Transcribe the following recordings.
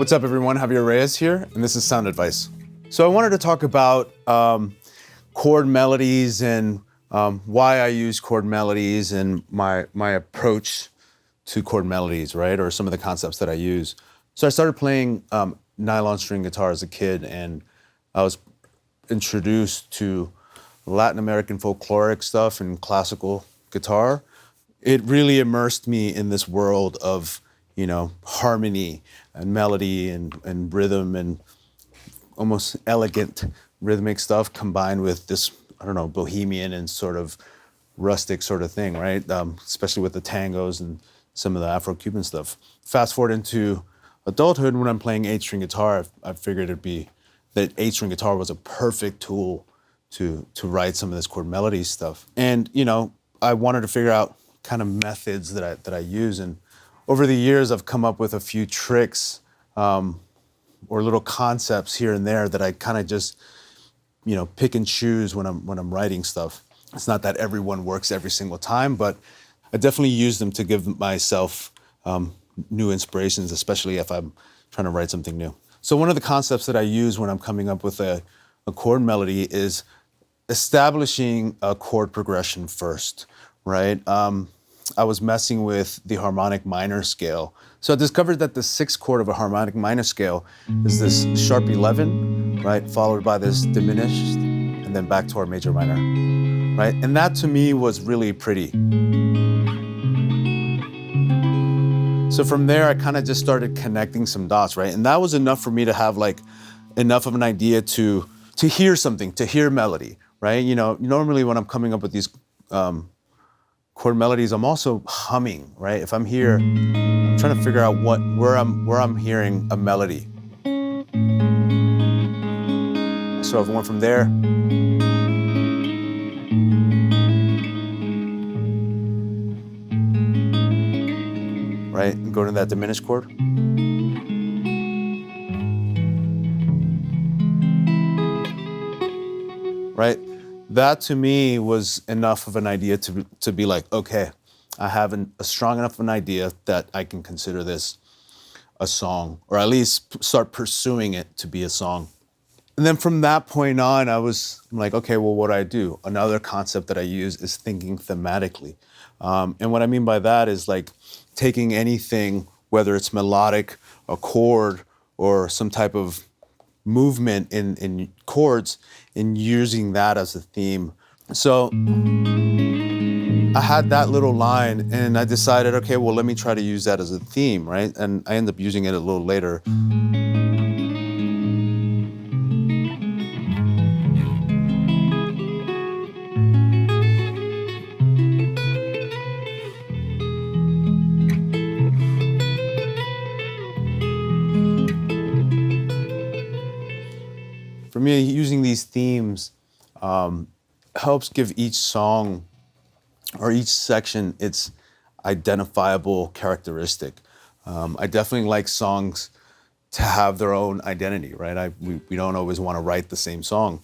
What's up, everyone? Javier Reyes here, and this is Sound Advice. So I wanted to talk about chord melodies and why I use chord melodies and my approach to chord melodies, right? Or some of the concepts that I use. So I started playing nylon string guitar as a kid, and I was introduced to Latin American folkloric stuff and classical guitar. It really immersed me in this world of, harmony and melody and rhythm and almost elegant rhythmic stuff combined with this, bohemian and sort of rustic sort of thing, right? Especially with the tangos and some of the Afro-Cuban stuff. Fast forward into adulthood, when I'm playing 8-string guitar, I figured that 8-string guitar was a perfect tool to write some of this chord melody stuff. And, I wanted to figure out kind of methods that I use. And over the years, I've come up with a few tricks or little concepts here and there that I kind of just, pick and choose when I'm writing stuff. It's not that everyone works every single time, but I definitely use them to give myself new inspirations, especially if I'm trying to write something new. So one of the concepts that I use when I'm coming up with a chord melody is establishing a chord progression first, right? I was messing with the harmonic minor scale. So I discovered that the 6th chord of a harmonic minor scale is this sharp 11, right? Followed by this diminished, and then back to our major minor, right? And that to me was really pretty. So from there, I kind of just started connecting some dots, right? And that was enough for me to have enough of an idea to hear something, to hear melody, right? Normally when I'm coming up with these chord melodies, I'm also humming, right? If I'm here, I'm trying to figure out where I'm hearing a melody. So if I went from there, right, and go to that diminished chord. Right? That to me was enough of an idea to be like, okay, I have a strong enough of an idea that I can consider this a song, or at least start pursuing it to be a song. And then from that point on, I'm like, okay, well, what do I do? Another concept that I use is thinking thematically. And what I mean by that is like taking anything, whether it's melodic, a chord, or some type of movement in chords, and using that as a theme. So I had that little line, and I decided, okay, well, let me try to use that as a theme, right? And I ended up using it a little later. For me, using these themes helps give each song or each section its identifiable characteristic. I definitely like songs to have their own identity, right? We don't always want to write the same song.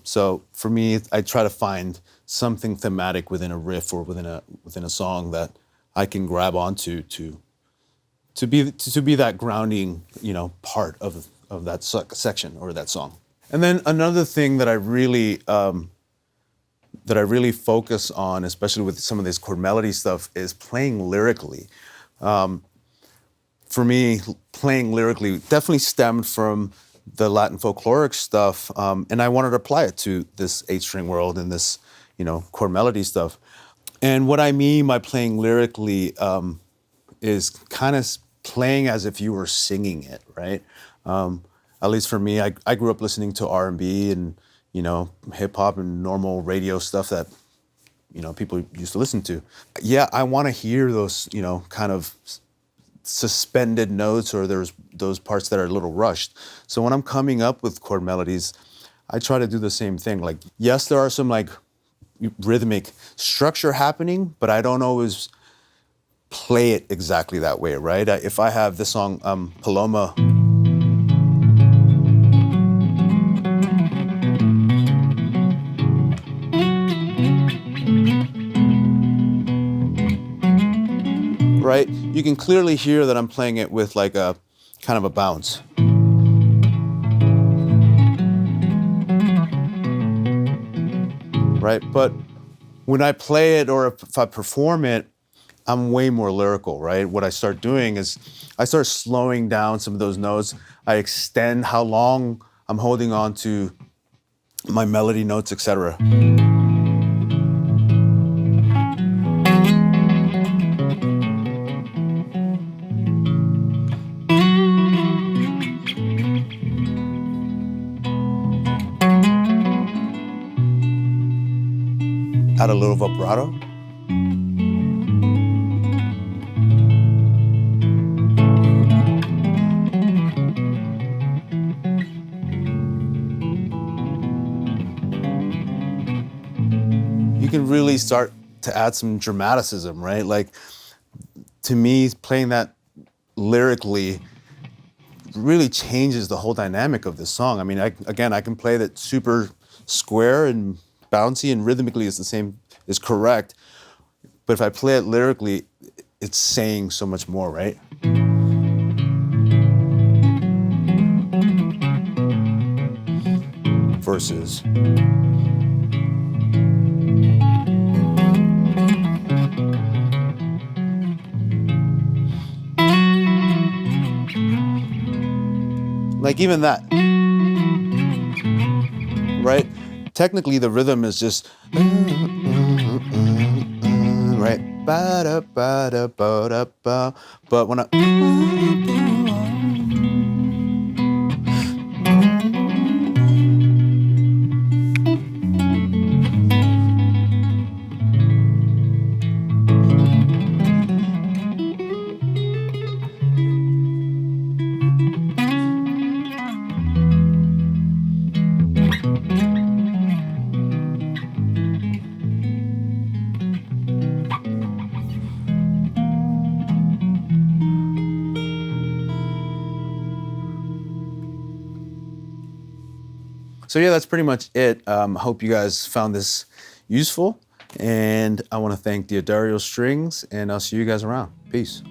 So for me, I try to find something thematic within a riff or within a song that I can grab onto to be that grounding, part of that section or that song. And then another thing that I really focus on, especially with some of this chord melody stuff, is playing lyrically. For me, playing lyrically definitely stemmed from the Latin folkloric stuff, and I wanted to apply it to this 8-string world and this, chord melody stuff. And what I mean by playing lyrically is kind of playing as if you were singing it, right? At least for me, I grew up listening to R&B and, hip hop and normal radio stuff that, people used to listen to. Yeah, I want to hear those, kind of suspended notes, or there's those parts that are a little rushed. So when I'm coming up with chord melodies, I try to do the same thing. Like, yes, there are some rhythmic structure happening, but I don't always play it exactly that way, right? If I have the song Paloma, right? You can clearly hear that I'm playing it with like a kind of a bounce. Right? But when I play it or if I perform it, I'm way more lyrical, right? What I start doing is I start slowing down some of those notes. I extend how long I'm holding on to my melody notes, etc. Add a little vibrato. You can really start to add some dramaticism, right? Like, to me, playing that lyrically really changes the whole dynamic of this song. I mean, I can play that super square and bouncy and rhythmically is the same, is correct. But if I play it lyrically, it's saying so much more, right? Versus. Like even that, right? Technically the rhythm is just, right? Ba-da-ba-da-ba-da-ba. But when I, so yeah, that's pretty much it. Hope you guys found this useful. And I want to thank Diodario Strings, and I'll see you guys around. Peace.